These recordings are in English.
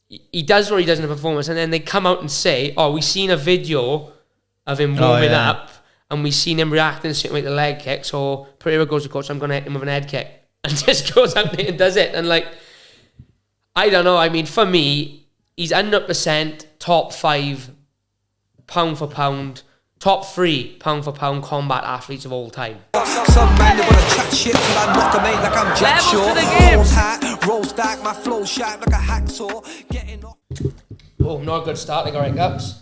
he does what he does in the performance, and then they come out and say, "Oh, we seen a video of him warming up, and we seen him reacting to the leg kick." So Pereira goes to coach, "I'm going to hit him with an head kick," and just goes out there and does it. And like, I don't know. I mean, for me, he's 100% top 5 pound for pound. Top 3 pound for pound combat athletes of all time. Some man they wanna chat shit till I knock 'em ain't like I'm Jack Shaw. Rolls hat, rolls back, my flow sharp like a hacksaw. Getting off. Oh, not a good start. They got hiccups.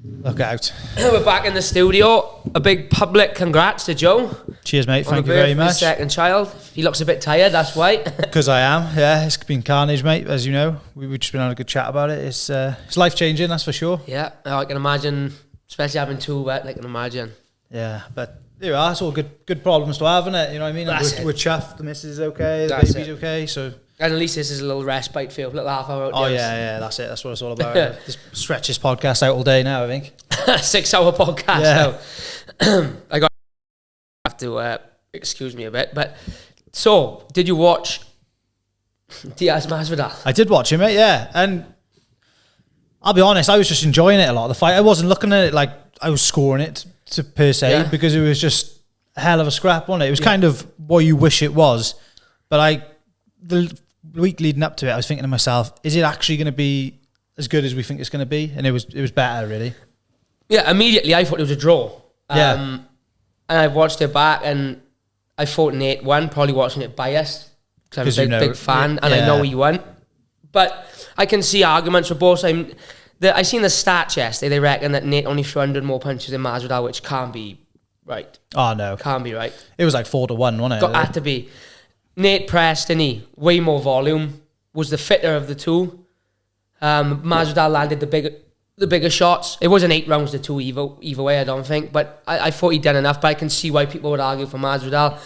Look out. We're back in the studio. A big public congrats to Joe. Cheers, mate. Thank you very much. Second child. He looks a bit tired, that's why. Because I am, yeah. It's been carnage, mate, as you know. We've just been on a good chat about it. It's life-changing, that's for sure. Yeah, I can imagine, especially having 2, but I can imagine. Yeah, but there we are. It's all good problems to have, isn't it? You know what I mean? We're chuffed. The missus is okay. The baby's okay. So. And at least this is a little respite for you, a little half hour. Oh, yeah, that's it. That's what it's all about. Just stretch this podcast out all day now, I think. 6-hour podcast now. I have to excuse me a bit. But so, did you watch Diaz Masvidal? I did watch him, mate, yeah. And I'll be honest, I was just enjoying it a lot. The fight, I wasn't looking at it like I was scoring it per se, because it was just a hell of a scrap, wasn't it? It was kind of what you wish it was. But the week leading up to it, I was thinking to myself, is it actually going to be as good as we think it's going to be? And it was better, really. Yeah, immediately I thought it was a draw. Yeah. And I watched it back, and I thought Nate won, probably watching it biased, because I'm a big fan, and I know he won. But I can see arguments for both sides. I seen the stats yesterday. They reckon that Nate only threw 100 more punches than Masvidal, which can't be right. Oh, no. Can't be right. It was like 4-1, wasn't it? Had to be. Nate pressed, and he way more volume, was the fitter of the two. Masvidal landed the bigger shots. It wasn't 8 rounds to 2 either way, I don't think, but I thought he'd done enough. But I can see why people would argue for Masvidal.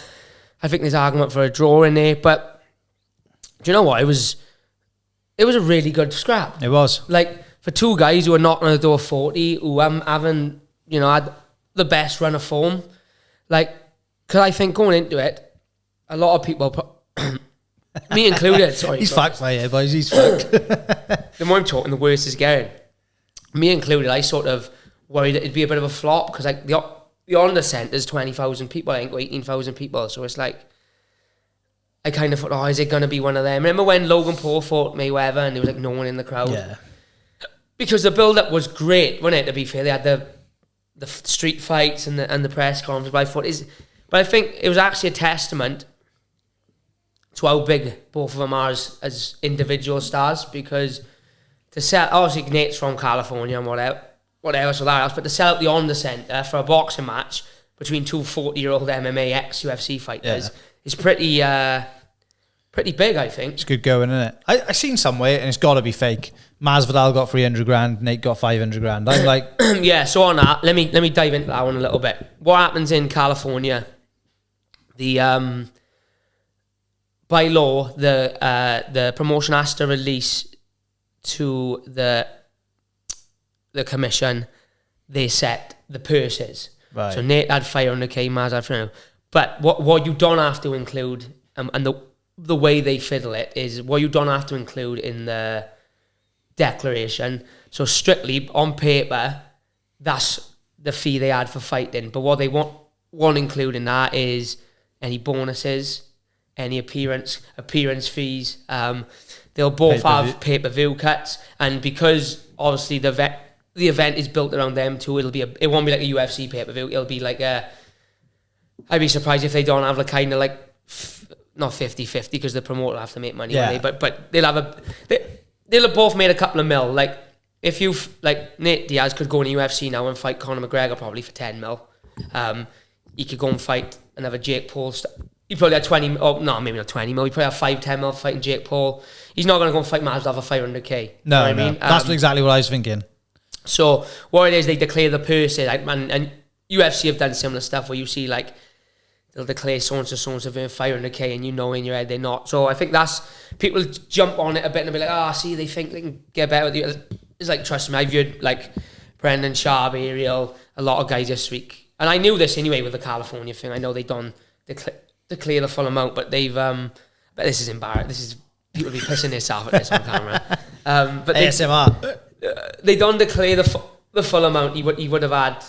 I think there's argument for a draw in there, but do you know what? It was a really good scrap. It was. Like, for 2 guys who are knocking on the door 40, who haven't, had the best run of form, like, because I think going into it, a lot of people, me included, sorry. He's fucked, mate, boys. He's fucked. The more I'm talking, the worse it's getting. Me included, I sort of worried it'd be a bit of a flop, because like the Honda Centre's 20,000 people, I think, or 18,000 people. So it's like, I kind of thought, is it going to be one of them? Remember when Logan Paul fought Mayweather and there was like no one in the crowd? Yeah. Because the build-up was great, wasn't it, to be fair? They had the street fights and the press conference, but I think it was actually a testament to how big both of them are as individual stars, because to sell, obviously Nate's from California and whatever, so that else, but to sell out the Honda Centre for a boxing match between 2 40-year-old MMA ex-UFC fighters is pretty big, I think. It's good going, isn't it? I seen somewhere, and it's got to be fake. Masvidal got 300 grand, Nate got 500 grand. I'm like... Yeah, so on that, let me dive into that one a little bit. What happens in California, by law, the promotion has to release to the commission, they set the purses. Right. So Nate had 500k, Maz had 300. But what you don't have to include, and the way they fiddle it, is what you don't have to include in the declaration. So strictly on paper, that's the fee they had for fighting. But what they won't include in that is any bonuses, any appearance fees. They'll both have pay-per-view cuts, and because obviously the event is built around them too, it won't be like a UFC pay-per-view. It'll be like I'd be surprised if they don't have like kind of like not 50-50, because the promoter will have to make money, but they'll have both made a couple of mil. Like, if you like Nate Diaz could go in the UFC now and fight Conor McGregor probably for 10 mil. He could go and fight another Jake Paul. He probably had 20, no, maybe not 20 mil. He probably have 5-10 mil fighting Jake Paul. He's not going to go and fight Masvidal for 500k. No, you know what I mean? That's exactly what I was thinking. So what it is, they declare the purses, and UFC have done similar stuff where you see like they'll declare so-and-so for 500k, and you know in your head they're not. So I think that's, people jump on it a bit and be like, see, they think they can get better with you. It's like, trust me, I've heard like Brendan Sharp, Ariel, a lot of guys this week. And I knew this anyway with the California thing. I know they don't declare the full amount, but they've, but this is embarrassing. This is, people be pissing themselves at this on camera. But ASMR. They don't declare the full amount. He would have had.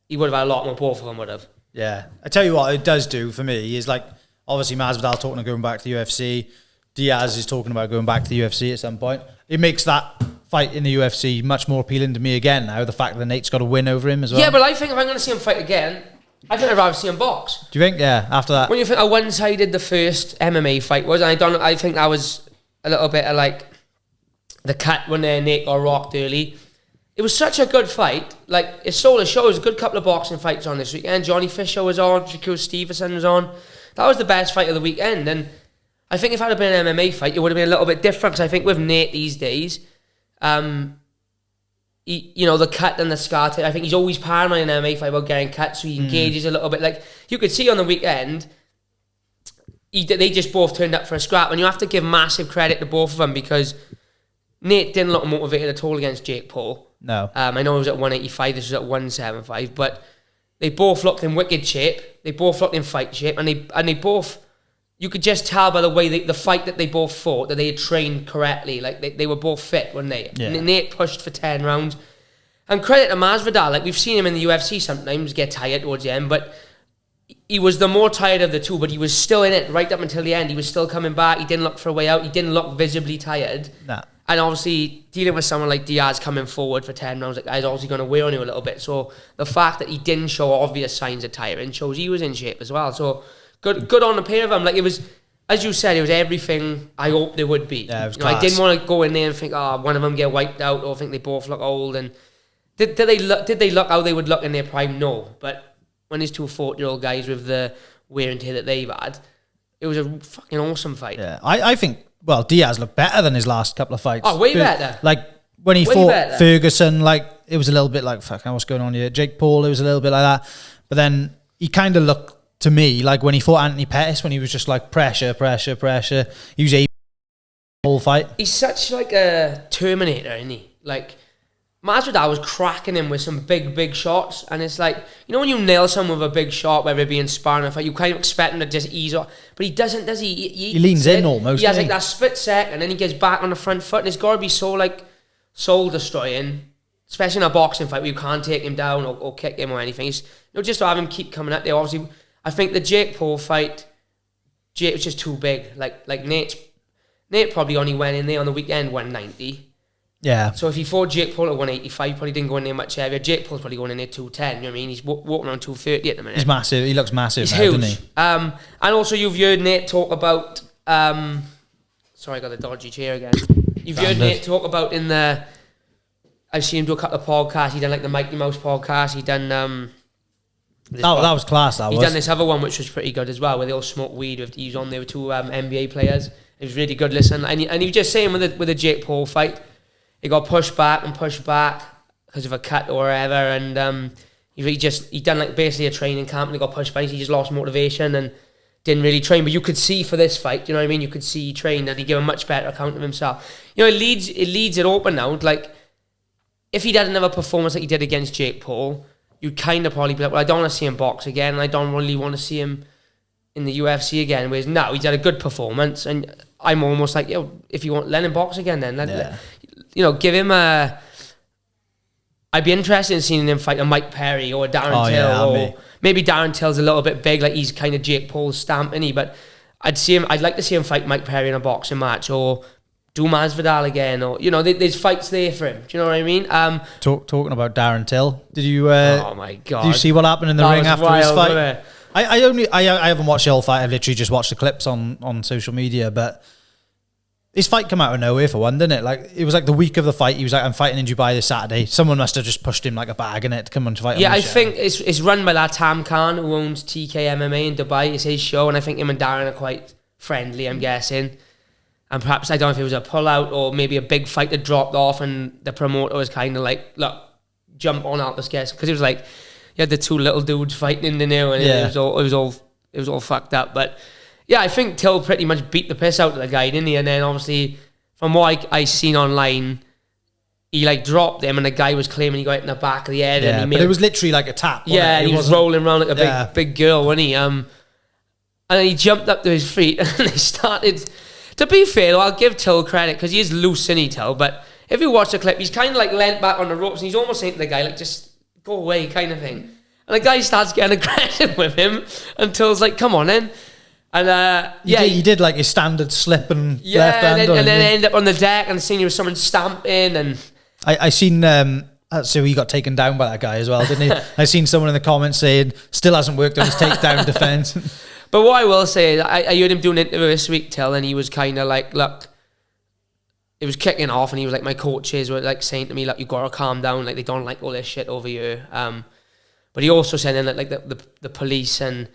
He would have had a lot more. Both of them would have. Yeah, I tell you what, it does do for me is like obviously Masvidal talking about going back to the UFC. Diaz is talking about going back to the UFC at some point. It makes that fight in the UFC much more appealing to me again now. The fact that Nate's got a win over him as well. Yeah, but I think if I'm going to see him fight again, I think I'd rather see him box. Do you think? Yeah, after that. When you think how one-sided the first MMA fight was, and I think that was a little bit of like the cut when Nate got rocked early. It was such a good fight. Like, it sold a show. It was a good couple of boxing fights on this weekend. Johnny Fisher was on. Dricus Stevenson was on. That was the best fight of the weekend. And I think if it had been an MMA fight, it would have been a little bit different. Because I think with Nate these days, the cut and the scar, I think he's always paranoid in an MMA fight about getting cut, so he engages a little bit. Like, you could see on the weekend, they just both turned up for a scrap. And you have to give massive credit to both of them because Nate didn't look motivated at all against Jake Paul. No. I know it was at 185, this was at 175, but they both looked in wicked shape. They both looked in fight shape, and they both, you could just tell by the way the fight that they both fought that they had trained correctly. Like they were both fit, weren't they? Yeah. Nate pushed for 10 rounds. And credit to Masvidal, like we've seen him in the UFC sometimes get tired towards the end, but he was the more tired of the two, but he was still in it right up until the end. He was still coming back. He didn't look for a way out. He didn't look visibly tired. Nah. And obviously, dealing with someone like Diaz coming forward for 10 rounds, like, is obviously going to wear on you a little bit. So the fact that he didn't show obvious signs of tiring shows he was in shape as well. So good on the pair of them. Like, it was, as you said, it was everything I hoped it would be. Yeah, it was I didn't want to go in there and think, one of them get wiped out, or think they both look old. And did they look how they would look in their prime? No. But when there's two 40-year-old guys with the wear and tear that they've had, it was a fucking awesome fight. Yeah, I think. Well, Diaz looked better than his last couple of fights. Oh, way better. Like, when he fought Ferguson, like, it was a little bit like, fuck, what's going on here? Jake Paul, it was a little bit like that. But then he kind of looked, to me, like when he fought Anthony Pettis, when he was just like, pressure. He was able the whole fight. He's such like a Terminator, isn't he? Like, Masvidal was cracking him with some big shots, and it's like, you know when you nail someone with a big shot, whether it be in sparring or fight, you kind of expect him to just ease off, but he doesn't, does he? He leans in almost. He has like that split second, and then he gets back on the front foot, and it's got to be so like soul destroying, especially in a boxing fight where you can't take him down or kick him or anything. It's, just to have him keep coming at there. Obviously, I think the Jake Paul fight, Jake was just too big. Like Nate probably only went in there on the weekend 190. Yeah. So if he fought Jake Paul at 185, probably didn't go in there much heavier. Jake Paul's probably going in there 210. You know what I mean? He's walking around 230 at the minute. He's massive. He looks massive. He's huge. Doesn't he? And also you've heard Nate talk about. Sorry, I got the dodgy chair again. You've heard Nate talk about in the. I've seen him do a couple of podcasts. He done like the Mighty Mouse podcast. He done. That was class. He done this other one which was pretty good as well, where they all smoke weed. He was on there with two NBA players. It was really good. Listen, and he was just saying with the Jake Paul fight. He got pushed back because of a cut or whatever, and he done like basically a training camp, and he got pushed back. He just lost motivation and didn't really train. But you could see for this fight, you know what I mean? You could see he trained and he gave a much better account of himself. You know, it leads it open now. Like, if he'd had another performance like he did against Jake Paul, you'd kind of probably be like, well, I don't want to see him box again, and I don't really want to see him in the UFC again. Whereas now he's had a good performance, and I'm almost like, if you want, let him box again then. Give him a... I'd be interested in seeing him fight a Mike Perry or a Darren Till, or maybe Darren Till's a little bit big, like he's kind of Jake Paul's stamp, isn't he? But I'd like to see him fight Mike Perry in a boxing match, or do Masvidal again, or there's fights there for him. Do you know what I mean? Talking about Darren Till, did you? Oh my god! Did you see what happened in the ring after his fight? I haven't watched the whole fight. I've literally just watched the clips on social media, but. His fight came out of nowhere for one, didn't it? Like, it was like the week of the fight. He was like, I'm fighting in Dubai this Saturday. Someone must have just pushed him like a bag in it to come on to fight. Yeah, I think it's run by that Tam Khan who owns TK MMA in Dubai. It's his show, and I think him and Darren are quite friendly, I'm guessing. And perhaps, I don't know if it was a pullout or maybe a big fight that dropped off, and the promoter was kind of like, look, jump on out, let's guess. Because it was like, you had the two little dudes fighting in the new, and it was all fucked up. But yeah, I think Till pretty much beat the piss out of the guy, didn't he? And then obviously, from what I seen online, he like dropped him, and the guy was claiming he got hit in the back of the head. Yeah, but it was literally like a tap. Yeah, and he was rolling around like a big girl, wasn't he? And then he jumped up to his feet, and they started. To be fair, though, I'll give Till credit because he is loose, isn't he, Till? But if you watch the clip, he's kind of like leant back on the ropes and he's almost saying to the guy, like, just go away kind of thing. And the guy starts getting aggressive with him and Till's like, come on then. And he did like his standard slip and left hand. And then end up on the deck and seeing you with someone stamping. And I seen, so he got taken down by that guy as well, didn't he? I seen someone in the comments saying, still hasn't worked on his takedown defense. But what I will say is, I heard him doing an interview this week, Till, and he was kind of like, look, it was kicking off, and he was like, my coaches were like saying to me, like, you got to calm down, like, they don't like all this shit over here. But he also said then that like the police and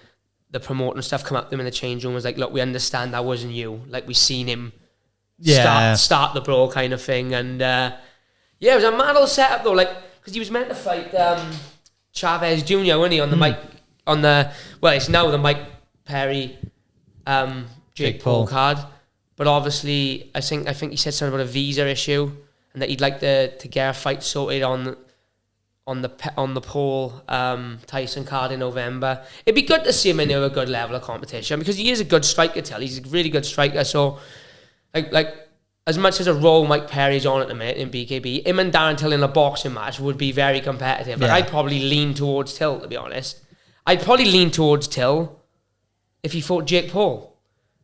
the promoter and stuff come up to him in the change room, was like, look, we understand that wasn't you. Like, we seen him start the brawl kind of thing. And it was a mad old setup though, like, because he was meant to fight Chavez Jr., wasn't he, on the Mike, on the, well, it's now the Mike Perry, Jake Paul card, but obviously I think he said something about a visa issue and that he'd like to get a fight sorted on the Paul Tyson card in November. It'd be good to see him in a good level of competition because he is a good striker. Till he's a really good striker. So like as much as a role Mike Perry's on at the minute in BKB, him and Darren Till in a boxing match would be very competitive. Like, I'd probably lean towards Till, to be honest. I'd probably lean towards Till if he fought Jake Paul,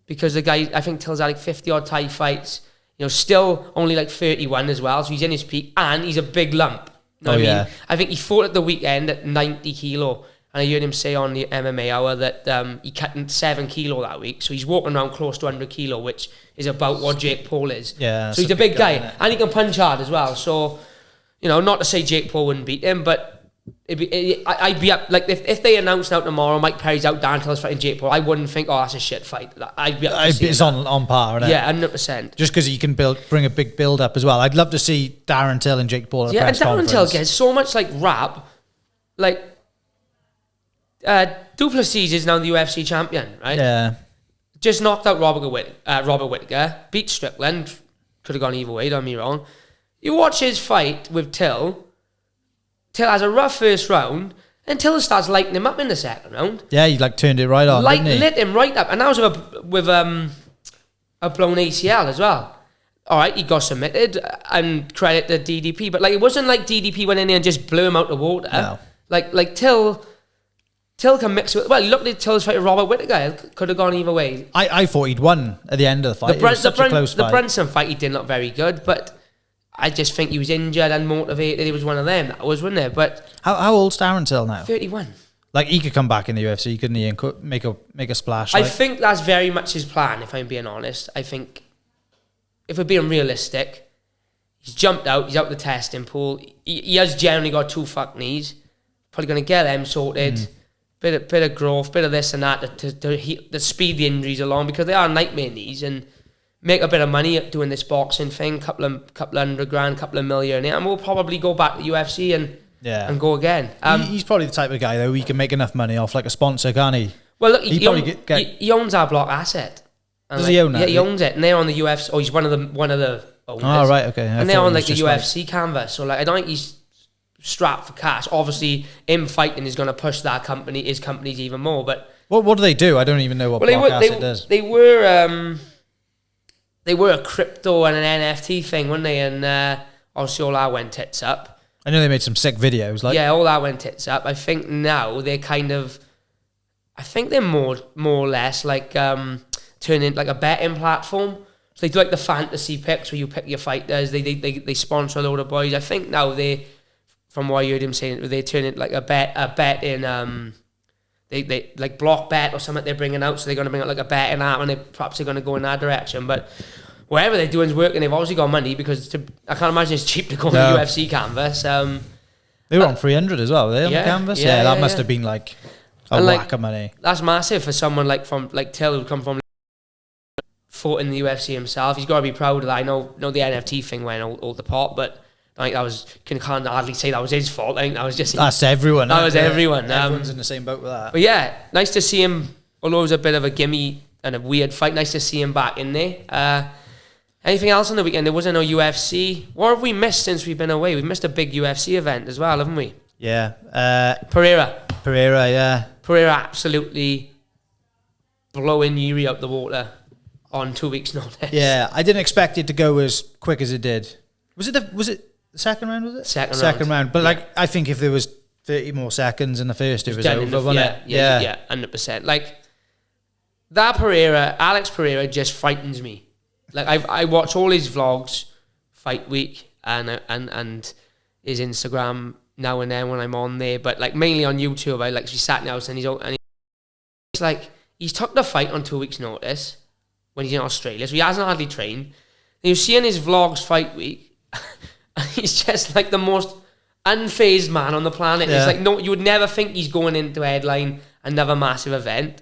because the guy, I think Till's had like 50 odd Thai fights, you know, still only like 31 as well, so he's in his peak and he's a big lump. You know what I mean? I think he fought at the weekend at 90 kilo, and I heard him say on the MMA Hour that he cut 7 kilo that week, so he's walking around close to 100 kilo, which is about what Jake Paul is. Yeah, so he's a big guy and he can punch hard as well. So, you know, not to say Jake Paul wouldn't beat him, but I'd be up, like, if they announced out tomorrow Mike Perry's out, Darren Till's fighting Jake Paul, I wouldn't think, oh, that's a shit fight. I'd be up to it's on par, isn't it? Yeah, 100%. Just because he can bring a big build up as well. I'd love to see Darren Till and Jake Paul at a press conference. Yeah, and Darren Till gets so much like rap. Like, Plessis is now the UFC champion, right? Yeah. Just knocked out Robert Whittaker, beat Strickland, could have gone either way, don't get me wrong. You watch his fight with Till has a rough first round, and Till starts lighting him up in the second round. Yeah, he like turned it right on, didn't he? Lit him right up, and that was with a blown ACL as well. All right, he got submitted, and credit to DDP, but like, it wasn't like DDP went in there and just blew him out the water. No. Like Till can mix it. Well, you looked at Till's fight with Robert Whittaker, could have gone either way. I thought he'd won at the end of the fight. It was such a close fight. The Brunson fight, he didn't look very good, but I just think he was injured and motivated. He was one of them. That was, wasn't it? But how old's Darren Till now? 31. Like, he could come back in the UFC, couldn't he, and make a splash. I think that's very much his plan, if I'm being honest. I think, if we're being realistic, he's jumped out. He's out the testing pool. He has generally got 2 fucked knees. Probably going to get them sorted. Bit of growth, bit of this and that to speed the injuries along, because they are nightmare knees, and make a bit of money doing this boxing thing, couple of $100,000, couple of million, and we'll probably go back to UFC and go again. He's probably the type of guy though he can make enough money off like a sponsor, can't he? Well, look, he owns our block asset. Does he own that? Yeah, he owns it, and they're on the UFC. Oh, he's one of the owners. Oh, right, okay. And they're on like the UFC canvas. So like, I don't think he's strapped for cash. Obviously, him fighting is going to push his companies even more. But what do they do? I don't even know what block asset does. They were a crypto and an NFT thing, weren't they? And obviously all that went tits up. I know they made some sick videos. Yeah, all that went tits up. I think now they're they're more or less like turning into like a betting platform. So they do like the fantasy picks where you pick your fighters. They sponsor a load of boys. I think now from what I heard him saying, they turn it like a bet in They like block bet or something they're bringing out, so they're going to bring out like a betting app, and they perhaps are going to go in that direction. But whatever they're doing is working. They've obviously got money, because I can't imagine it's cheap to go on the UFC canvas. They were on 300 as well, were they, on the canvas? Yeah, that must have been like a whack of money. That's massive for someone like Till, who come from fought in the UFC himself. He's got to be proud of that. I know the NFT thing went all the pot, but I think can't hardly say that was his fault. I think that was just... That's everyone. That was everyone. Everyone's in the same boat with that. But yeah, nice to see him, although it was a bit of a gimme and a weird fight, nice to see him back in there. Anything else on the weekend? There wasn't no UFC. What have we missed since we've been away? We've missed a big UFC event as well, haven't we? Yeah. Pereira, yeah. Pereira absolutely blowing Yuri out the water. on 2 weeks' notice. Yeah, I didn't expect it to go as quick as it did. Was it the second round, was it? Second round. But like, I think if there was 30 more seconds in the first, it was done over, wasn't it? Yeah, 100%. Like, that Alex Pereira just frightens me. Like, I watch all his vlogs, fight week, and his Instagram now and then when I'm on there, but like mainly on YouTube. I like, she sat in the house and he's like, he's took the fight on 2 weeks' notice when he's in Australia, so he hasn't hardly trained. And you see in his vlogs fight week, he's just like the most unfazed man on the planet. Yeah. It's like, no, you would never think he's going in to headline another massive event.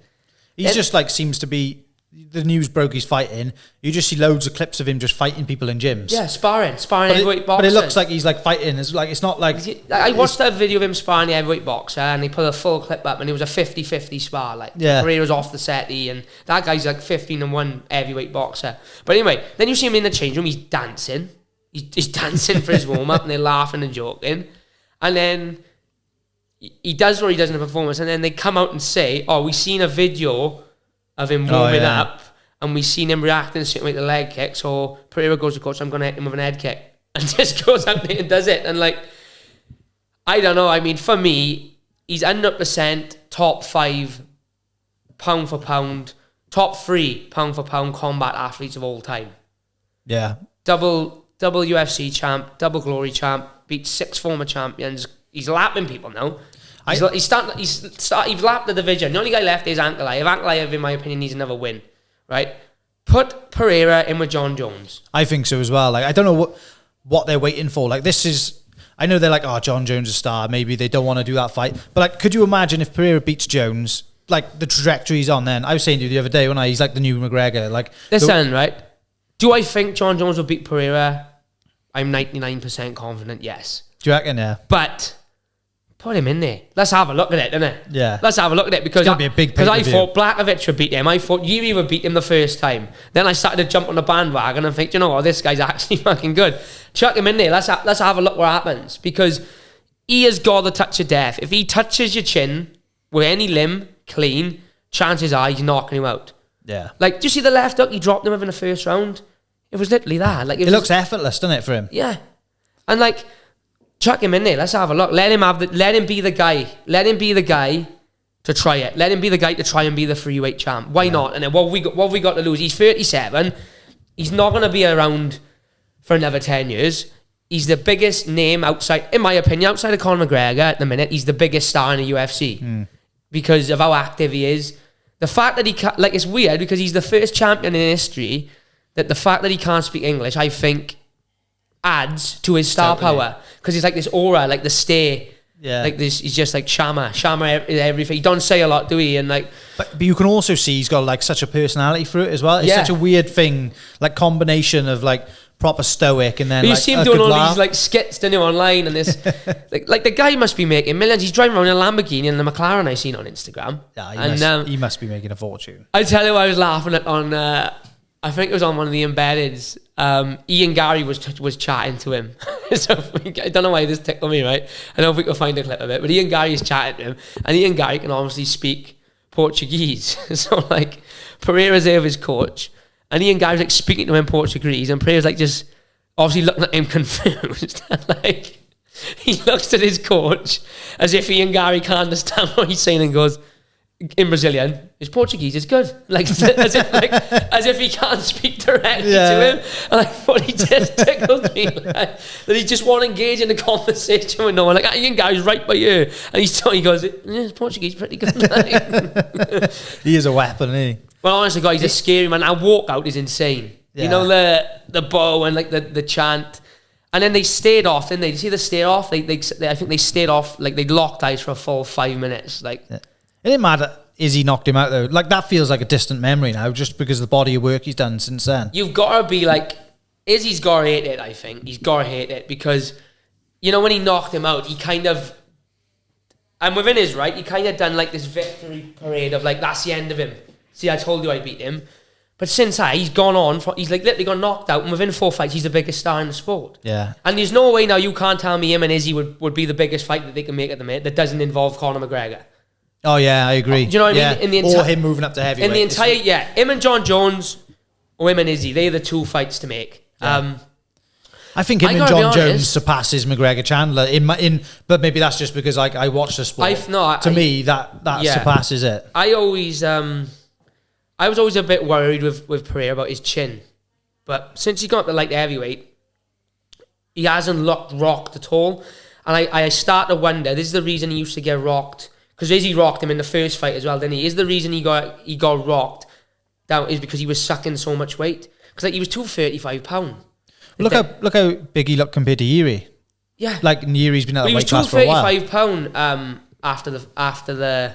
He's just like, seems to be, the news broke he's fighting. You just see loads of clips of him just fighting people in gyms. Yeah, sparring heavyweight boxers. But it looks like he's like fighting. It's like, it's not like... I watched that video of him sparring the heavyweight boxer, and they put a full clip up, and it was a 50-50 spar. Like, Pereira's off the settee, and that guy's like 15-1 heavyweight boxer. But anyway, then you see him in the change room, he's dancing. He's dancing for his warm-up, and they're laughing and joking. And then he does what he does in the performance, and then they come out and say, oh, we've seen a video of him warming up, and we've seen him reacting to the leg kick, so Pereira goes to coach, I'm going to hit him with an head kick, and just goes out there and does it. And like, I don't know, I mean, for me, he's 100% top 5 pound for pound, top 3 pound for pound combat athletes of all time. Yeah. Double UFC champ, double glory champ, beat 6 former champions. He's lapping people now. He's lapped the division. The only guy left is Ankalaev. Ankalaev, in my opinion, needs another win, right? Put Pereira in with John Jones. I think so as well. Like, I don't know what they're waiting for. Like, this is... I know they're like, oh, John Jones is a star. Maybe they don't want to do that fight. But like, could you imagine if Pereira beats Jones, like the trajectory he's on then? I was saying to you the other day, he's like the new McGregor. Like, listen, right? Do I think John Jones will beat Pereira? I'm 99% confident, yes. Do you reckon? Yeah. But... put him in there. Let's have a look at it, innit? Yeah. Let's have a look at it, because It's gonna be a big because I pay-per-view. thought Blakovic would beat him. I thought Yuri would beat him the first time. Then I started to jump on the bandwagon and think, you know what, this guy's actually fucking good. Chuck him in there. Let's have a look what happens, because he has got the touch of death. If he touches your chin with any limb clean, chances are he's knocking you out. Yeah. Like, do you see the left hook he dropped him with in the first round? It was literally that. Like, It looks effortless, doesn't it, for him? Yeah. And like, chuck him in there. Let's have a look. Let him be the guy. Let him be the guy to try it. Let him be the guy to try and be the freeweight champ. Why not? And then what have we got to lose? He's 37. He's not going to be around for another 10 years. He's the biggest name outside, in my opinion, outside of Conor McGregor at the minute. He's the biggest star in the UFC because of how active he is. The fact that he can't, like, it's weird because he's the first champion in history that the fact that he can't speak English, I think, adds to his star power, because he's like this aura, like the stare, like this. He's just like Shama everything. He don't say a lot, do he? And like, but you can also see he's got like such a personality for it as well. It's such a weird thing, like combination of like proper stoic and then you like see him doing all these like skits to him online and this like the guy must be making millions. He's driving around in a Lamborghini and the McLaren I seen on Instagram. Yeah, he must be making a fortune. I tell you, I was laughing at on I think it was on one of the embeddeds. Ian Garry was chatting to him. So I don't know why this tickled me, right? I don't know if we can find a clip of it, but Ian Garry is chatting to him, and Ian Garry can obviously speak Portuguese. So like, Pereira's there with his coach, and Ian Garry's like speaking to him in Portuguese, and Pereira's like just obviously looking at him confused. And like, he looks at his coach as if Ian Garry can't understand what he's saying and goes, in Brazilian, his Portuguese is good. Like, as if he can't speak directly to him. And I thought he just tickled me. Like, that he just won't engage in a conversation with no one. Like, Ian Garry's right by you. And he goes, his Portuguese is pretty good. He is a weapon, isn't he? Well, honestly, God, he's a scary man. Our walkout is insane. Yeah. You know, the bow and like the chant. And then they stayed off, didn't they? Did you see the stay off? I think they stayed off, like they locked eyes for a full 5 minutes. Like, it didn't matter. Izzy knocked him out though. Like, that feels like a distant memory now, just because of the body of work he's done since then. You've got to be like, Izzy's got to hate it. I think he's got to hate it because, you know, when he knocked him out, he kind of, and within his right, he kind of done like this victory parade of like, that's the end of him. See, I told you I beat him. But since he's gone on, he's like literally got knocked out, and within 4 fights, he's the biggest star in the sport. Yeah. And there's no way now you can't tell me him and Izzy would be the biggest fight that they can make at the minute that doesn't involve Conor McGregor. Oh yeah, I agree. Do you know what I mean? Or him moving up to heavyweight. Him and John Jones, or him and Izzy. They're the 2 fights to make. Yeah. I think him and John Jones surpasses McGregor Chandler but maybe that's just because I watch the sport. To me, that surpasses it. I was always a bit worried with Pereira about his chin, but since he got up to light heavyweight, he hasn't looked rocked at all. And I start to wonder, this is the reason he used to get rocked, because Izzy rocked him in the first fight as well, didn't he? Is the reason he got rocked down is because he was sucking so much weight? Because like he was 235 £. Look how big he looked compared to Yuri. Yeah, like Yuri's been out of weight class for a while. He was 235 £, after the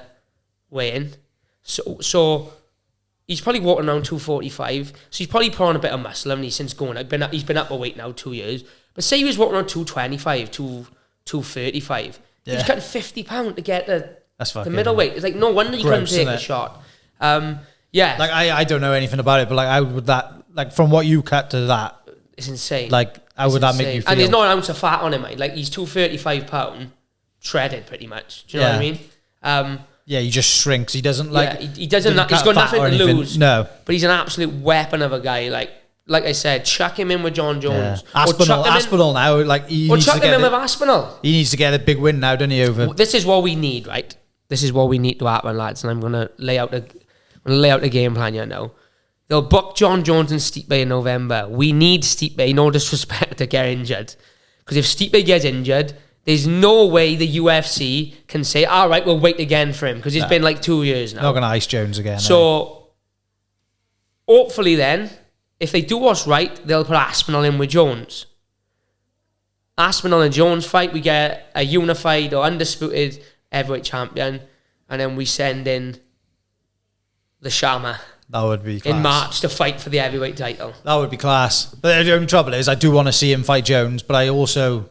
weigh-in. So he's probably walking around 245. So he's probably put on a bit of muscle, hasn't he, since going out. He's been up a weight now 2 years. But say he was walking around 225, 235. Yeah. He was cutting £50 to get the middleweight. It's like no wonder he couldn't take a shot. Yeah. Like I don't know anything about it, but like how would that, like from what you cut to that, it's insane. Like how would that make you feel? And there's not an ounce of fat on him, mate. Like he's 235 £, shredded pretty much. Do you know what I mean? Yeah, he just shrinks. He doesn't like. Yeah, he doesn't. He's got nothing to lose. No, but he's an absolute weapon of a guy. Like I said, chuck him in with John Jones. Yeah. Aspinall now. Like chuck him in with Aspinall. He needs to get a big win now, doesn't he? Over. This is what we need, right? This is what we need to happen, lads. And I'm gonna lay out the game plan here now. They'll book John Jones and Stipe in November. We need Stipe, no disrespect, to get injured. Because if Stipe gets injured, there's no way the UFC can say, all right, we'll wait again for him. Because it's been like 2 years now. Not going to ice Jones again. So, hopefully then, if they do what's right, they'll put Aspinall in with Jones. Aspinall and Jones fight, we get a unified or undisputed heavyweight champion. And then we send in the Shama. That would be class. In March to fight for the heavyweight title. That would be class. But the only trouble is I do want to see him fight Jones, but I also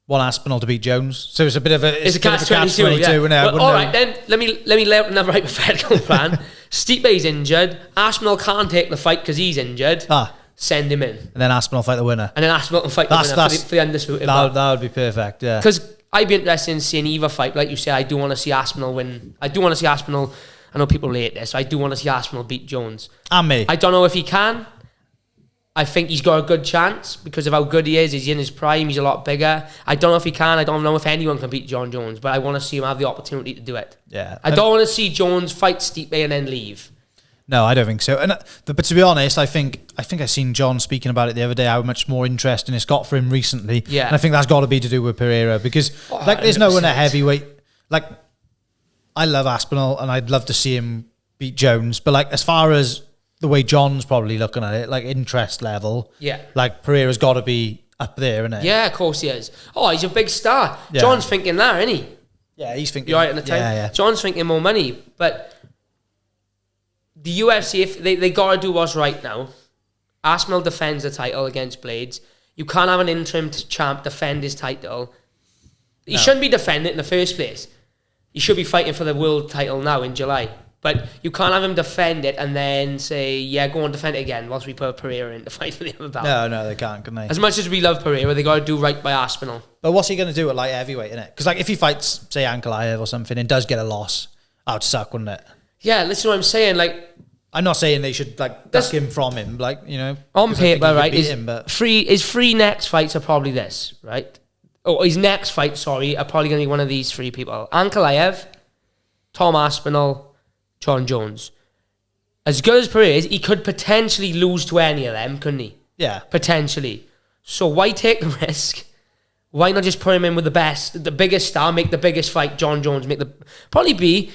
want Aspinall to beat Jones. So it's a bit of a catch-22, yeah. Isn't it? Well, all right, then let me lay out another hypothetical plan. Stipe's injured. Aspinall can't take the fight because he's injured. Send him in. And then Aspinall fight the winner. And then Aspinall can fight the winner for the undisputed. That would be perfect, yeah. Because I'd be interested in seeing either fight. Like you say, I do want to see Aspinall win. I do want to see Aspinall... I know people hate this. I do want to see Aspinall beat Jones. And me. I don't know if he can. I think he's got a good chance because of how good he is. He's in his prime. He's a lot bigger. I don't know if he can. I don't know if anyone can beat John Jones, but I want to see him have the opportunity to do it. Yeah. I don't want to see Jones fight Stipe and then leave. No, I don't think so. And but to be honest, I think I seen John speaking about it the other day. How much more interesting it's got for him recently. Yeah. And I think that's got to be to do with Pereira because there's no one at heavyweight like. I love Aspinall and I'd love to see him beat Jones. But like as far as the way John's probably looking at it, like interest level, like Pereira's got to be up there, isn't it? Yeah, of course he is. Oh, he's a big star. Yeah. John's thinking that, isn't he? Yeah, he's thinking. You're right at the time. Yeah. John's thinking more money. But the UFC, if they got to do what's right now. Aspinall defends the title against Blades. You can't have an interim champ defend his title. He shouldn't be defending it in the first place. He should be fighting for the world title now in July. But you can't have him defend it and then say, yeah, go and defend it again whilst we put Pereira in to fight for the other belt. No, they can't, can they? As much as we love Pereira, they got to do right by Aspinall. But what's he going to do at light heavyweight, innit? Because like, if he fights, say, Ankalaev or something and does get a loss, that would suck, wouldn't it? Yeah, listen to what I'm saying. Like, I'm not saying they should like duck him from him, like, you know. On paper, right, his 3 next fights are probably this, right? Oh, his next fight, sorry, are probably going to be one of these 3 people. Ankalaev, Tom Aspinall, John Jones. As good as Pereira is, he could potentially lose to any of them, couldn't he? Yeah. Potentially. So why take the risk? Why not just put him in with the biggest star, make the biggest fight, John Jones, probably be,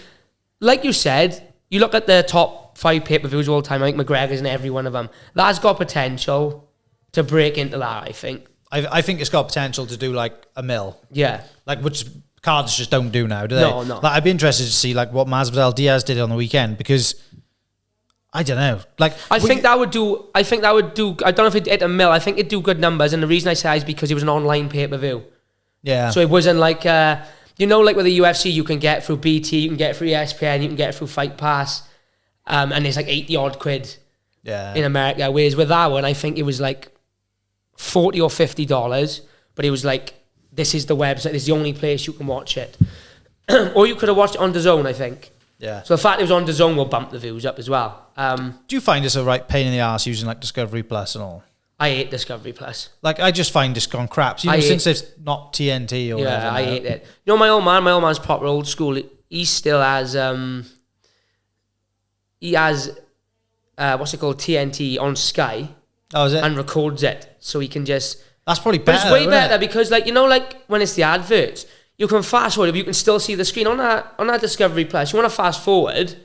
like you said, you look at the top 5 pay-per-views all the time, I think McGregor's in every one of them. That's got potential to break into that, I think. I think it's got potential to do like a mil. Yeah. Like, which cards just don't do now, do they? No. Like, I'd be interested to see like what Masvidal Diaz did on the weekend because I don't know. Like, I think that would do. I don't know if it hit a mil. I think it'd do good numbers, and the reason I say is because it was an online pay-per-view. Yeah. So it wasn't like like with the UFC, you can get through BT, you can get through ESPN, you can get through Fight Pass, and it's like 80 odd quid. Yeah. In America, whereas with that one, I think it was like $40 or $50, but it was like, this is the website, this is the only place you can watch it. Or you could have watched it on DAZN, I think. Yeah. So the fact it was on DAZN will bump the views up as well. Do you find it's a right pain in the ass using like Discovery Plus and all? I hate Discovery Plus. Like, I just find it's gone crap. You know, since it's not TNT or whatever. Yeah, I hate it. You know, my old man's proper old school. He still has, what's it called, TNT on Sky. Oh, is it? And records it, so he can just... That's probably But better. it's way better because, like, you know, like when it's the adverts, you can fast forward, but you can still see the screen on that Discovery Plus. You want to fast forward,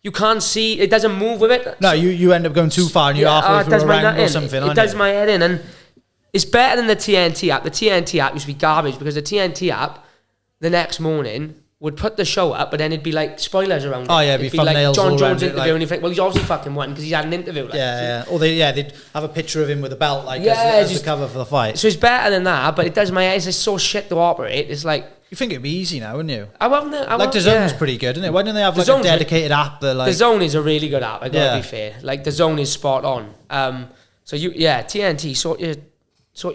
you can't see, it doesn't move with it. No, you end up going too far and you're halfway through a round or something. It does my head in, and it's better than the TNT app. The TNT app used to be garbage because the TNT app, the next morning, would put the show up, but then it'd be like spoilers around it. Oh yeah, it'd be thumbnails like John all Jones around interview, it, like, and you think, well, he's obviously fucking won because he's had an interview. Like, yeah. Or they'd have a picture of him with a belt, like as the cover for the fight. So it's better than that, but it does my head. It's just so shit to operate. It's like, you think it'd be easy now, wouldn't you? Like DAZN's pretty good, isn't it? Why don't they have like a dedicated app that like... DAZN is a really good app, I gotta be fair. Like DAZN is spot on. So TNT, sort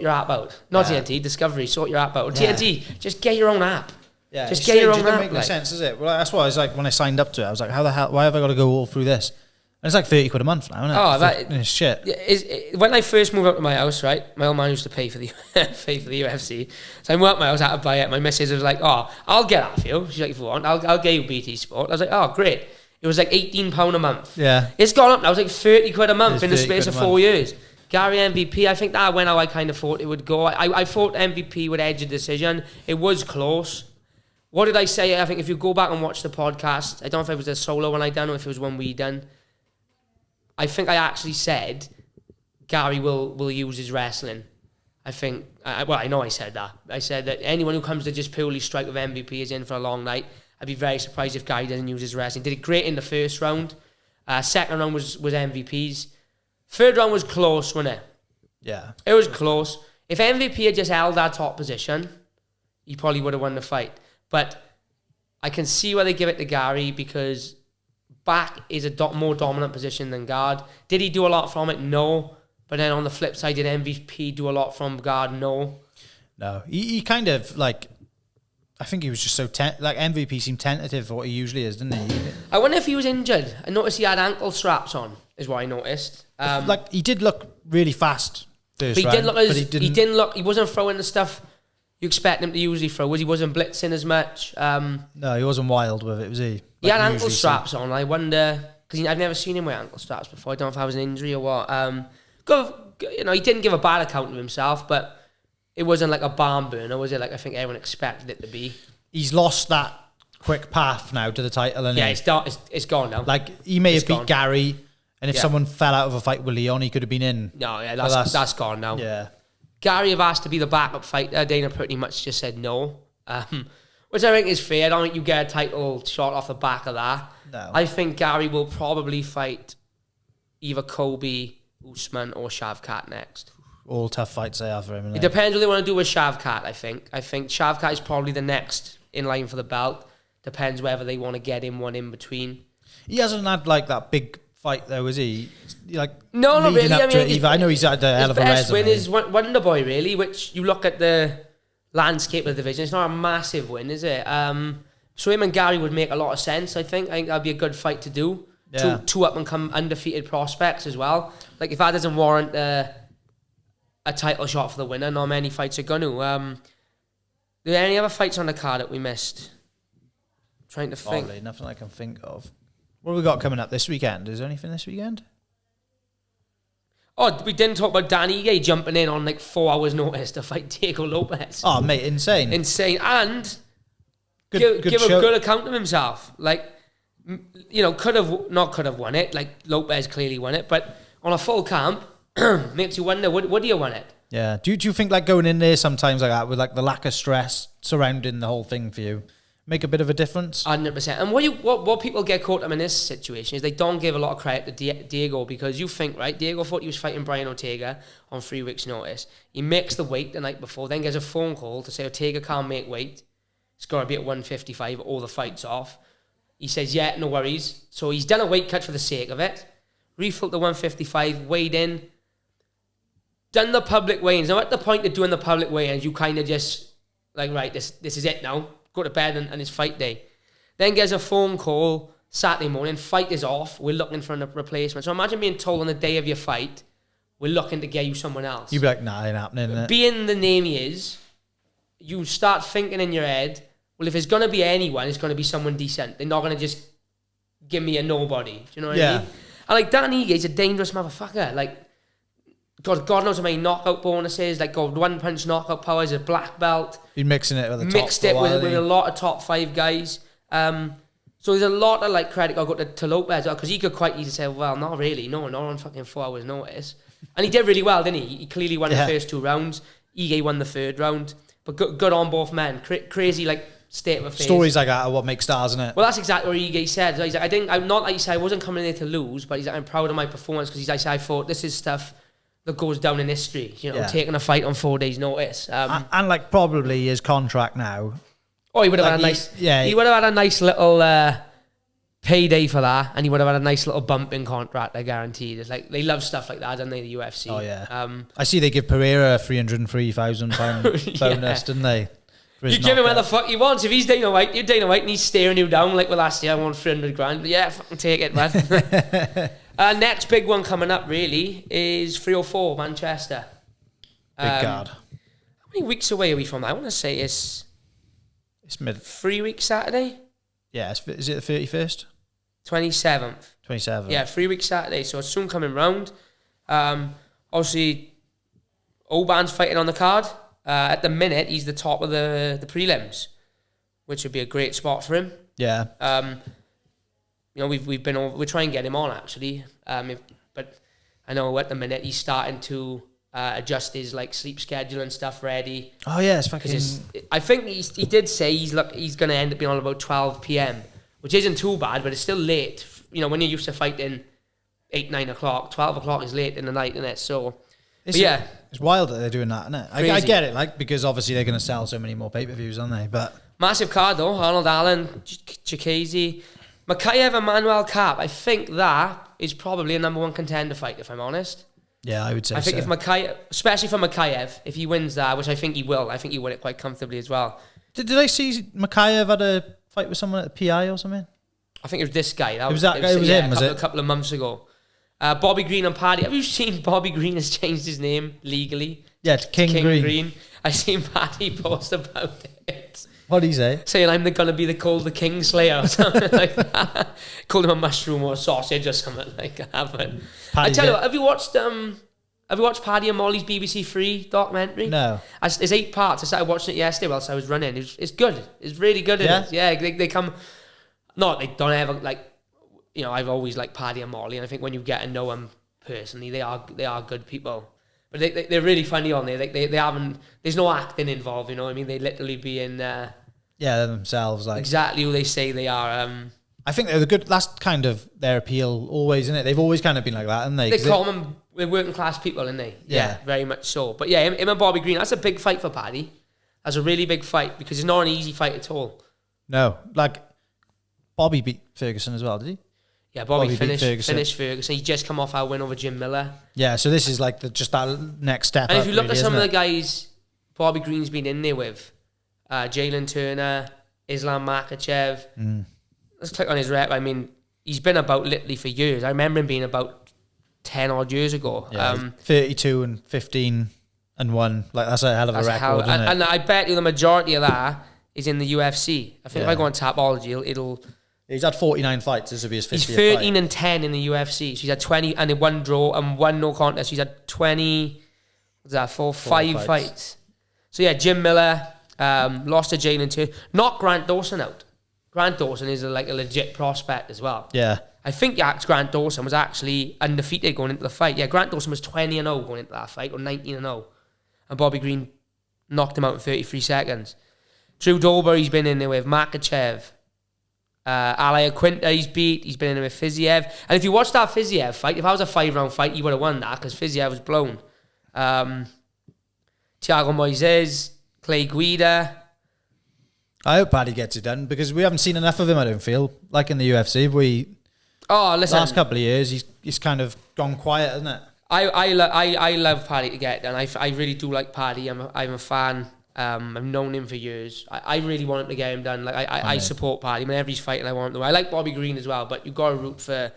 your app out. Not TNT, Discovery, sort your app out. TNT, just get your own app. Yeah, just get your own app. It doesn't make no sense, does it? Well, that's why I was like, when I signed up to it, I was like, how the hell, why have I got to go all through this? And it's like 30 quid a month now, isn't it? It's shit. When I first moved up to my house, right, my old man used to pay for the UFC. So I moved up my house, I had to buy it. My missus was like, oh, I'll get that for you. She's like, if you want, I'll get you BT Sport. I was like, oh, great. It was like £18 a month. Yeah. It's gone up now. It was like 30 quid a month in the space of 4 years. Garry MVP, I think that went how I kind of thought it would go. I thought MVP would edge a decision. It was close. What did I say? I think if you go back and watch the podcast, I don't know if it was a solo one I done or if it was one we done. I think I actually said Garry will use his wrestling. I think, I know I said that. I said that anyone who comes to just purely strike with MVP is in for a long night. I'd be very surprised if Garry doesn't use his wrestling. Did it great in the first round. Second round was MVP's. Third round was close, wasn't it? Yeah. It was close. If MVP had just held that top position, he probably would have won the fight. But I can see why they give it to Garry because back is a more dominant position than guard. Did he do a lot from it? No. But then on the flip side, did MVP do a lot from guard? No. No. He kind of like, I think he was just so, like MVP seemed tentative for what he usually is, didn't he? I wonder if he was injured. I noticed he had ankle straps on, is what I noticed. Like he did look really fast first but round. He didn't look, he wasn't throwing the stuff you expect him to usually throw. He wasn't blitzing as much. No, he wasn't wild with it, was he? He had ankle straps on. I wonder, because I've never seen him with ankle straps before. I don't know if that was an injury or what. He didn't give a bad account of himself, but it wasn't like a barn burner, was it? Like I think everyone expected it to be. He's lost that quick path now to the title, and it's gone now. Like he may have beat Garry, and if someone fell out of a fight with Leon, he could have been in. No, yeah, that's gone now. Yeah. Garry have asked to be the backup fighter. Dana pretty much just said no, which I think is fair. I don't think you get a title shot off the back of that. No. I think Garry will probably fight either Kobe, Usman, or Shavkat next. All tough fights they have for him. It depends what they want to do with Shavkat, I think. I think Shavkat is probably the next in line for the belt. Depends whether they want to get him one in between. He hasn't had like that big fight though, is he? Like no, not really. I know he's had a hell of a resume. His best win is Wonder Boy, really, which you look at the landscape of the division, it's not a massive win, is it? So him and Garry would make a lot of sense, I think. I think that'd be a good fight to do. Yeah. Two up-and-come undefeated prospects as well. Like, if that doesn't warrant a title shot for the winner, not many fights are going to. Are there any other fights on the card that we missed? I'm trying to think. Probably nothing I can think of. What have we got coming up this weekend? Is there anything this weekend? Oh, we didn't talk about Dan Ige jumping in on like 4 hours' notice to fight Diego Lopez. Oh, mate, insane. Insane. And good give a good account of himself. Like, you know, could have won it. Like, Lopez clearly won it. But on a full camp, makes you wonder, would he have won it? Yeah. Do you think like going in there sometimes like that with like the lack of stress surrounding the whole thing for you make a bit of a difference? 100%. And what people get caught up in this situation is they don't give a lot of credit to Diego, because you think, right, Diego thought he was fighting Brian Ortega on 3 weeks' notice. He makes the weight the night before, then gets a phone call to say Ortega can't make weight. It's got to be at 155, all the fight's off. He says, yeah, no worries. So he's done a weight cut for the sake of it. Refilled to 155, weighed in, done the public weigh-ins. Now, at the point of doing the public weigh-ins, you kind of just, like, right, this is it now. Go to bed and it's fight day. Then gets a phone call Saturday morning, fight is off, we're looking for a replacement. So imagine being told on the day of your fight, we're looking to get you someone else. You'd be like, nah, it ain't happening, innit? Being the name he is, you start thinking in your head, well, if it's going to be anyone, it's going to be someone decent. They're not going to just give me a nobody. Do you know what I mean? And like, Dan Ige, a dangerous motherfucker. Like, God knows how many knockout bonuses, like, one punch knockout power, is a black belt. Been mixing it with the top. Mixed it with a lot of top 5 guys. So there's a lot of like credit I got to Lopez, because he could quite easily say, well, not really, not on fucking 4 hours notice. And he did really well, didn't he? He clearly won the first 2 rounds. Ige won the 3rd round. But good on both men. Crazy like state of affairs. Stories like that are what make stars, isn't it? Well, that's exactly what Ige said. He's like, I'm not like you said, I wasn't coming in there to lose, but he's like, I'm proud of my performance, because he's like, I thought this is stuff that goes down in history. You know, taking a fight on 4 days' notice. And like probably his contract now. Oh, he would have had a nice. He would have had a nice little payday for that, and he would have had a nice little bump in contract. I guaranteed. It's like they love stuff like that, don't they? The UFC. Oh yeah. I see they give Pereira a £303,000 bonus, didn't they? You give him where the fuck he wants. If he's Dana White, you're Dana White, and he's staring you down like, well, last year I won 300 grand. Yeah, fucking take it, man. Next big one coming up really is 304 Manchester. Big card. How many weeks away are we from that? I want to say it's mid 3 weeks Saturday. Yeah, is it the 31st? 27th. 27th. Yeah, 3 weeks Saturday. So it's soon coming round. Obviously, Oban's fighting on the card. At the minute, he's the top of the prelims, which would be a great spot for him. Yeah. You know, we're trying to get him on actually. But I know at the minute he's starting to adjust his like sleep schedule and stuff ready. Oh yeah, it's fucking. I think he did say he's going to end up being on about 12 p.m, which isn't too bad, but it's still late. You know, when you're used to fighting 8, 9 o'clock, 12 o'clock is late in the night, isn't it? So, it's wild that they're doing that, isn't it? I get it, like, because obviously they're going to sell so many more pay-per-views, aren't they? But massive card though. Arnold Allen, Chikese, Makayev and Manuel Cap. I think that is probably a number 1 contender fight, if I'm honest. Yeah, I would say so. I think if Makayev, especially for Makayev, if he wins that, which I think he will, I think he win it quite comfortably as well. Did I see Makayev had a fight with someone at the PI or something? I think it was this guy. It was him, was it? A couple of months ago. Bobby Green and Paddy. Have you seen Bobby Green has changed his name legally? Yeah, to King Green. I seen Paddy post about it. What did he say? Saying I'm going to be called the King Slayer or something like that. Called him a mushroom or a sausage or something like that. But I tell you what, have you watched Paddy and Molly's BBC 3 documentary? No. It's 8 parts. I started watching it yesterday whilst I was running. It's good. It's really good. Yeah? Yeah, they come... Not, they don't ever, like... You know, I've always liked Paddy and Molly, and I think when you get to know them personally, they are good people. But they're really funny on there. They haven't... There's no acting involved, you know what I mean? They literally be in... yeah, they're themselves, like... Exactly who they say they are. I think they're the good... That's kind of their appeal always, isn't it? They've always kind of been like that, haven't they? They call them... They're working class people, aren't they? Yeah, very much so. But yeah, him and Bobby Green, that's a big fight for Paddy. That's a really big fight, because it's not an easy fight at all. No, like... Bobby beat Ferguson as well, did he? Yeah, Bobby finished Ferguson. He just come off our win over Jim Miller. Yeah, so this is like just that next step. And if you look at some of the guys Bobby Green's been in there with, Jalen Turner, Islam Makhachev. Let's click on his rep. I mean, he's been about literally for years. I remember him being about 10 odd years ago. Yeah, 32 and 15 and 1. Like, that's a hell of a record, isn't it? And I bet you the majority of that is in the UFC. I think if I go on Tapology, it'll... He's had 49 fights. This will be his 50th He's 13 and 10 in the UFC. So he's had 20 and 1 draw and 1 no contest. So he's had 20... What's that? 5 fights. So yeah, Jim Miller lost to Jalen Turner. Knocked Grant Dawson out. Grant Dawson is a legit prospect as well. Yeah. I think Grant Dawson was actually undefeated going into the fight. Yeah, Grant Dawson was 20-0 going into that fight, or 19-0. And Bobby Green knocked him out in 33 seconds. Drew Dober, he's been in there with Makhachev. Ali Quinta, he's been in there with Fiziev. And if you watch that Fiziev fight, if I was a 5-round fight, you would have won that, because Fiziev was blown. Thiago Moises, Clay Guida. I hope Paddy gets it done, because we haven't seen enough of him, I don't feel. Like in the UFC, Oh, listen. Last couple of years, he's kind of gone quiet, hasn't it? I love Paddy to get it done. I really do like Paddy. I'm a fan I've known him for years. I really want him to get him done. Like I support Paddy. Whenever he's fighting, I want him to. I like Bobby Green as well, but you've got to root for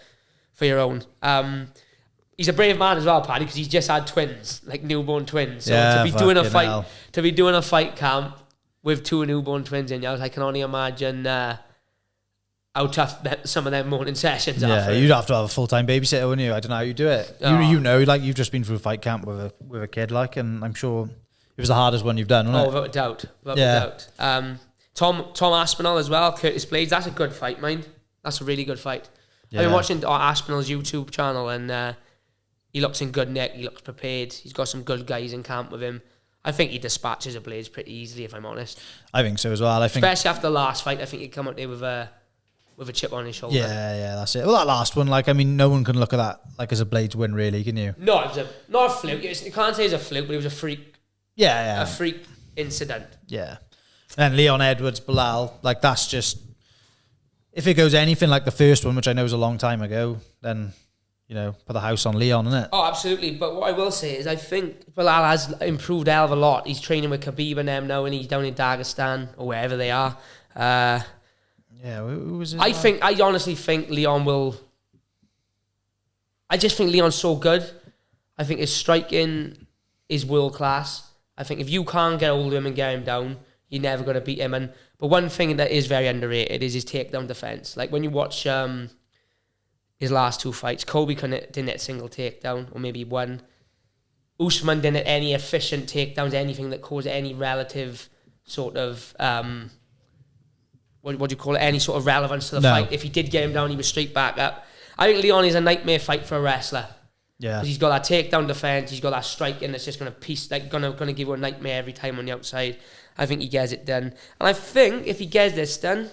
your own. He's a brave man as well, Paddy, because he's just had twins, like newborn twins. So to be doing a fight camp with 2 newborn twins in yours, I can only imagine how tough some of them morning sessions are. Yeah, you'd have to have a full-time babysitter, wouldn't you? I don't know how you do it. You know, like you've just been through a fight camp with a kid, like, and I'm sure it was the hardest one you've done, wasn't it? Without a doubt. Tom Aspinall as well, Curtis Blades. That's a good fight, mind. That's a really good fight. Yeah. I've been watching Aspinall's YouTube channel, and he looks in good nick. He looks prepared. He's got some good guys in camp with him. I think he dispatches a Blades pretty easily, if I'm honest. I think so as well. Especially after the last fight, I think he'd come up there with a chip on his shoulder. Yeah, that's it. Well, that last one, like, I mean, no one can look at that like as a Blades win, really, can you? No, it was not a fluke. You can't say it's a fluke, but it was a freak. Yeah. A freak incident. Yeah. And Leon Edwards, Bilal, like, that's just... If it goes anything like the first one, which I know was a long time ago, then, you know, put the house on Leon, innit? Oh, absolutely. But what I will say is I think Bilal has improved a hell of a lot. He's training with Khabib and them now, and he's down in Dagestan, or wherever they are. Yeah, who was it? I honestly think Leon will... I just think Leon's so good. I think his striking is world class. I think if you can't get hold of him and get him down, you're never going to beat him. But one thing that is very underrated is his takedown defense. Like when you watch his last 2 fights, Kobe didn't hit a single takedown, or maybe one. Usman didn't hit any efficient takedowns, anything that caused any relative sort of... what do you call it? Any sort of relevance to the fight. If he did get him down, he was straight back up. I think Leon is a nightmare fight for a wrestler. Yeah, because he's got that takedown defense. He's got that striking that's just gonna give you a nightmare every time on the outside. I think he gets it done, and I think if he gets this done,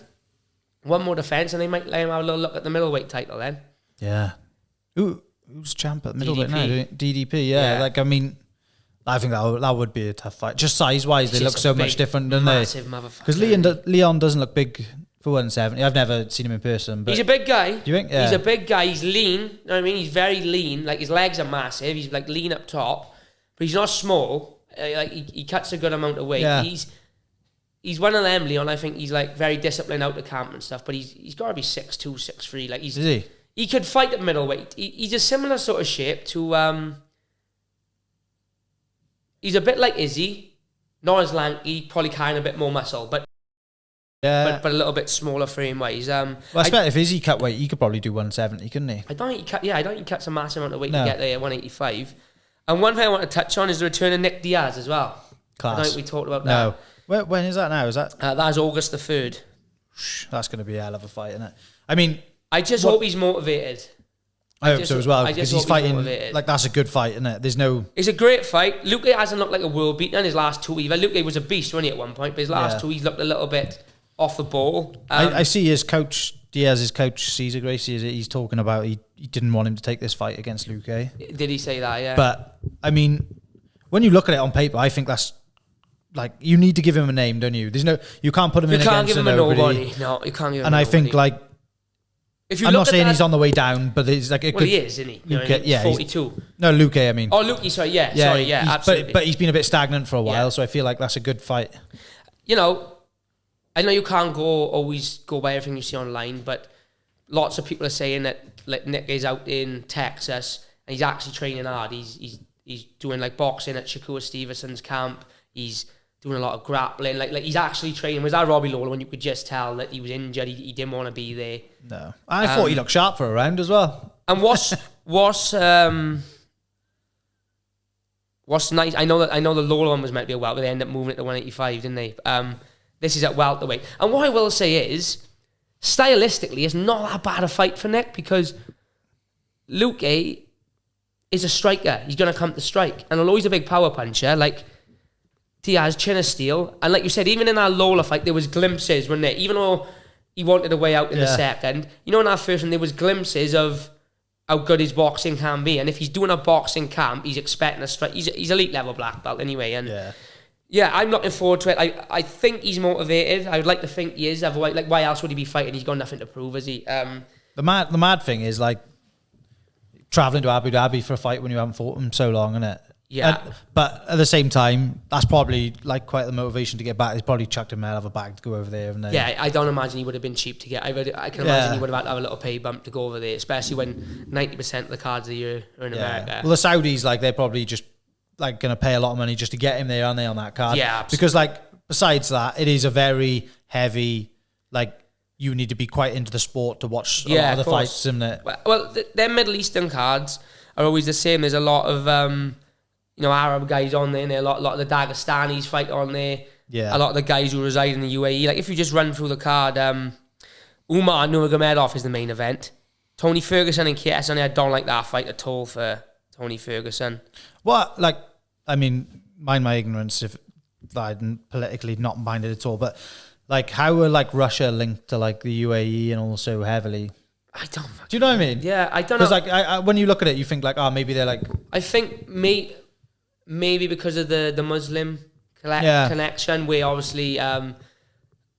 one more defense, and they might let him have a little look at the middleweight title then. Yeah, who's champ at middleweight now? DDP. Yeah, like I mean. I think that would be a tough fight. Just size-wise, they look so much different, don't they? Massive motherfucker. Because Leon doesn't look big for 170. I've never seen him in person. But he's a big guy. Do you think? Yeah. He's a big guy. He's lean. You know what I mean? He's very lean. Like, his legs are massive. He's, like, lean up top. But he's not small. Like, he cuts a good amount of weight. Yeah. He's one of them, Leon. I think he's, like, very disciplined out of camp and stuff. But he's got to be 6'2", 6'3". Like, is he? He could fight at middleweight. He's a similar sort of shape to... He's a bit like Izzy, not as lanky, probably carrying a bit more muscle, but a little bit smaller frame-wise. Well, I bet if Izzy cut weight, he could probably do 170, couldn't he? I don't think he cuts a massive amount of weight to get there at 185. And one thing I want to touch on is the return of Nick Diaz as well. Class. I don't think we talked about that. No. When is that now? Is that? That is August the 3rd. That's going to be a hell of a fight, isn't it? I mean... I just hope he's motivated. I hope so as well, because he's fighting, like, that's a good fight, isn't it? There's no... It's a great fight. Luke hasn't looked like a world beater in his last 2 either. Luke was a beast, wasn't he, at one point, but his last 2, he's looked a little bit off the ball. I see his coach, Diaz's coach, Cesar Gracie, he's talking about he didn't want him to take this fight against Luke. Did he say that, yeah? But, I mean, when you look at it on paper, I think that's, like, you need to give him a name, don't you? You can't put him in against a nobody. No, you can't give him a nobody. And I think, like, I'm not saying he's on the way down, but it's like it could. He is, isn't he? Luke, yeah, 42. No, Luke, I mean. Oh, Luke, sorry, absolutely. But he's been a bit stagnant for a while, so I feel like that's a good fight. You know, I know you can't always go by everything you see online, but lots of people are saying that, like, Nick is out in Texas and he's actually training hard. He's doing, like, boxing at Shakur Stevenson's camp. He's doing a lot of grappling, like he's actually training. Was that Robbie Lawler when you could just tell that he was injured, he didn't want to be there? No, I thought he looked sharp for a round as well. And what's nice? I know the Lawler one was meant to be a welter, but they ended up moving it to 185, didn't they? This is at welterweight, and what I will say is, stylistically, it's not that bad a fight for Nick because Luke is a striker. He's going to come to strike, and although he's a big power puncher, like Diaz, chin of steel. And like you said, even in that Lola fight, there was glimpses, wasn't there? Even though he wanted a way out in the second, you know, in that first one, there was glimpses of how good his boxing can be. And if he's doing a boxing camp, he's expecting a strike. He's elite level black belt anyway. And yeah, I'm looking forward to it. I think he's motivated. I would like to think he is. Otherwise, like, why else would he be fighting? He's got nothing to prove, has he? The mad thing is, like, travelling to Abu Dhabi for a fight when you haven't fought him so long, isn't it? Yeah. But at the same time, that's probably like quite the motivation to get back. He's probably chucked him out of a bag to go over there. And yeah, I don't imagine he would have been cheap to get. I can imagine he would have had to have a little pay bump to go over there, especially when 90% of the cards of the year are in America. Well, the Saudis, like, they're probably just like going to pay a lot of money just to get him there, aren't they, on that card? Yeah, absolutely. Because, like, besides that, it is a very heavy, like, you need to be quite into the sport to watch a lot of the fights, isn't it? Well, their Middle Eastern cards are always the same. There's a lot of Arab guys on there, and a lot of the Dagestanis fight on there. Yeah. A lot of the guys who reside in the UAE. Like, if you just run through the card, Umar Nurmagomedov is the main event. Tony Ferguson and KSI, I don't like that fight at all for Tony Ferguson. What, like, I mean, mind my ignorance if I'm politically not minded at all, but, like, how are, like, Russia linked to, like, the UAE and also heavily? I don't. Do you know what I mean? Yeah, I don't know. Because, like, when you look at it, you think, like, maybe they're, like... I think maybe because of the Muslim connection, where obviously, a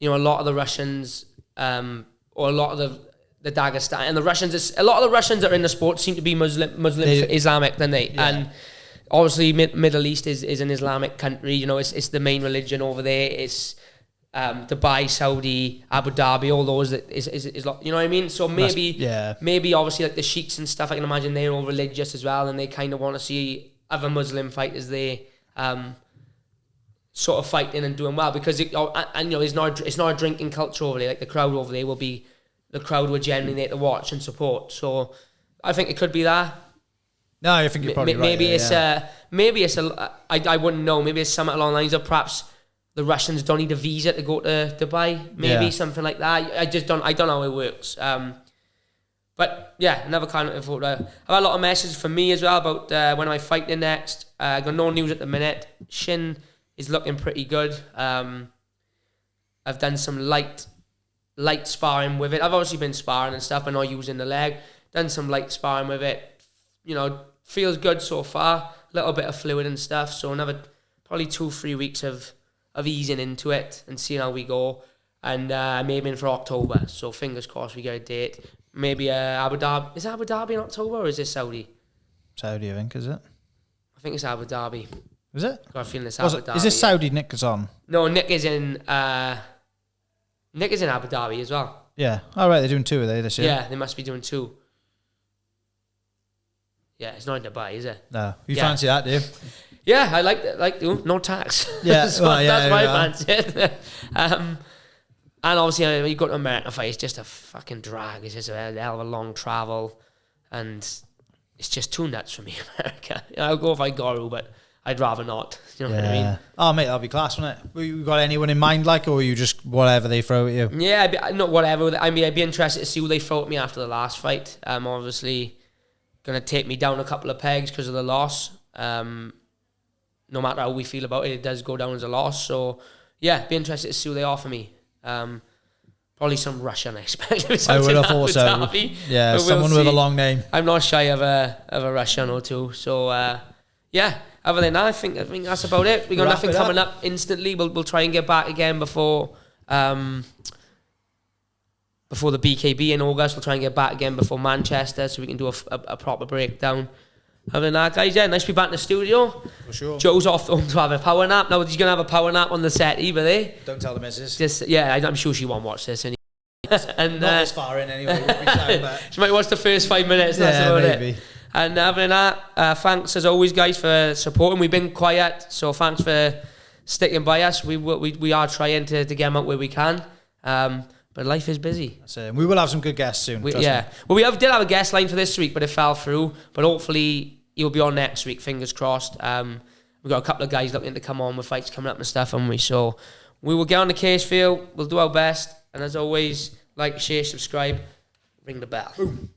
lot of the Russians, or a lot of the Dagestan, and the Russians, a lot of the Russians that are in the sport seem to be Muslim Islamic, don't they? Yeah. And obviously, Middle East is an Islamic country. You know, it's the main religion over there. It's Dubai, Saudi, Abu Dhabi, all those is you know what I mean? So maybe obviously like the sheiks and stuff, I can imagine they're all religious as well, and they kind of want to see other Muslim fighters there sort of fighting and doing well, because it's not a drinking culture over there. Like, the crowd over there will be the crowd who are generally there to watch and support. So I think it could be that. No, I think you're probably right. Maybe I wouldn't know. Maybe it's something along the lines of perhaps the Russians don't need a visa to go to Dubai. Maybe something like that. I don't know how it works. But yeah, another kind of thought. I've had a lot of messages from me as well about when am I fighting next. I got no news at the minute. Shin is looking pretty good. I've done some light sparring with it. I've obviously been sparring and stuff, but not using the leg. Done some light sparring with it. Feels good so far. A little bit of fluid and stuff. So another probably 2-3 weeks of easing into it and seeing how we go. And maybe in for October. So fingers crossed we get a date. Maybe Abu Dhabi. Is Abu Dhabi in October or is it Saudi? Saudi, I think, is it? I think it's Abu Dhabi. Is it? Got a feeling it's Abu Dhabi. Is this Saudi Nick is on? No, Nick is in Abu Dhabi as well. Yeah. All right, they're doing 2 of they this year. Yeah, they must be doing 2. Yeah, it's not in Dubai, is it? No. You fancy that, do you? Yeah, I like no tax. Yeah, so that's why I fancy it. And obviously, when you go to America fight, it's just a fucking drag. It's just a hell of a long travel, and it's just too nuts for me, America. I'll go if I go, but I'd rather not. You know what I mean? Oh, mate, that'll be class, wouldn't it? You got anyone in mind, like, or you just whatever they throw at you? Yeah, not whatever. I mean, I'd be interested to see who they throw at me after the last fight. Obviously, going to take me down a couple of pegs because of the loss. No matter how we feel about it, it does go down as a loss. So, yeah, be interested to see who they offer me. Probably some Russian, I expect. I would have thought so. Yeah, someone with a long name. I'm not shy of a Russian or two. So, yeah, other than that, I think that's about it. We got nothing coming up instantly. We'll try and get back again before the BKB in August. We'll try and get back again before Manchester so we can do a proper breakdown. Other than that, guys, yeah, nice to be back in the studio. For sure. Joe's off home to have a power nap. Now he's going to have a power nap on the set either, eh? Don't tell the missus. I'm sure she won't watch this. And not this far in anyway. She might watch the first 5 minutes. That's about maybe. It. And other than that, thanks as always, guys, for supporting. We've been quiet, so thanks for sticking by us. We are trying to get them out where we can. But life is busy. That's it. We will have some good guests soon. Well, we did have a guest line for this week, but it fell through. But hopefully he'll be on next week. Fingers crossed. We've got a couple of guys looking to come on with fights coming up and stuff, haven't we? So we will get on the case field. We'll do our best. And as always, like, share, subscribe, ring the bell. Boom.